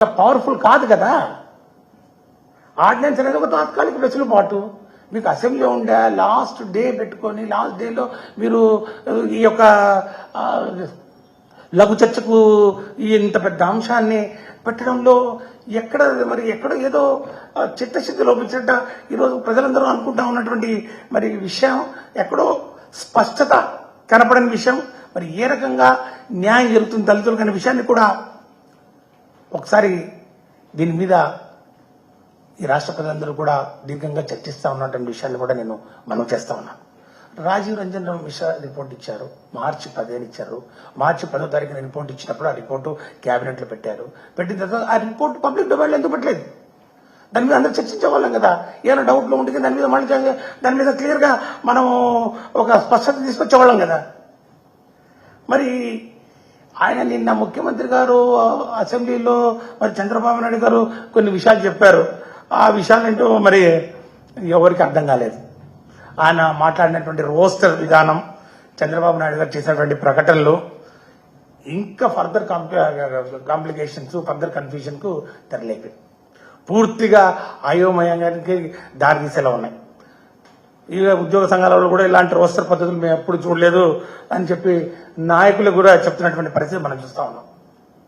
Powerful కాదు కదా. Ordinance అనేది ఒక తాత్కాలిక వెసులుబాటు. మీకు అసెంబ్లీ ఉండే లాస్ట్ డే పెట్టుకొని లాస్ట్ డేలో మీరు ఈ యొక్క లఘు చర్చకు ఇంత పెద్ద అంశాన్ని పెట్టడంలో ఎక్కడో ఏదో చిత్తశుద్ధి లోపించినట్ట ఈరోజు ప్రజలందరూ అనుకుంటా ఉన్నటువంటి మరి విషయం ఎక్కడో స్పష్టత కనపడని విషయం. మరి ఏ రకంగా న్యాయం జరుగుతుంది దళితులకు అనే విషయాన్ని కూడా ఒకసారి దీని మీద ఈ రాష్ట్ర ప్రజలందరూ కూడా దీర్ఘంగా చర్చిస్తా ఉన్నటువంటి విషయాన్ని కూడా నేను మనం చేస్తా ఉన్నాను. రాజీవ్ రంజన్ మిశ్రా రిపోర్ట్ ఇచ్చారు, మార్చి 15 ఇచ్చారు. మార్చి 10వ తారీఖున రిపోర్ట్ ఇచ్చినప్పుడు ఆ రిపోర్టు క్యాబినెట్ లో పెట్టారు. పెట్టిన తర్వాత ఆ రిపోర్ట్ పబ్లిక్ డొమైన్ ఎందుకు పెట్టలేదు? దాని మీద అందరూ చర్చించేవాళ్ళం కదా. ఏమైనా డౌట్లు ఉంటుంది దాని మీద మళ్ళీ దాని మీద క్లియర్ గా మనం ఒక స్పష్టత తీసుకొచ్చేవాళ్ళం కదా. మరి ఆయన నిన్న ముఖ్యమంత్రి గారు అసెంబ్లీలో మరి చంద్రబాబు నాయుడు గారు కొన్ని విషయాలు చెప్పారు. ఆ విషయాలేంటో మరి ఎవరికి అర్థం కాలేదు. ఆయన మాట్లాడినటువంటి రోస్టర్ విధానం, చంద్రబాబు నాయుడు గారు చేసినటువంటి ప్రకటనలు ఇంకా ఫర్దర్ కాంప్లికేషన్స్, ఫర్దర్ కన్ఫ్యూజన్ కు తెరలేపి పూర్తిగా అయోమయానికి దారితీసేలా ఉన్నాయి. ఈ ఉద్యోగ సంఘాలలో కూడా ఇలాంటి రోస్టర్ పద్ధతులు మేము ఎప్పుడు చూడలేదు అని చెప్పి నాయకులు కూడా చెప్తున్నటువంటి పరిస్థితి మనం చూస్తా ఉన్నాం.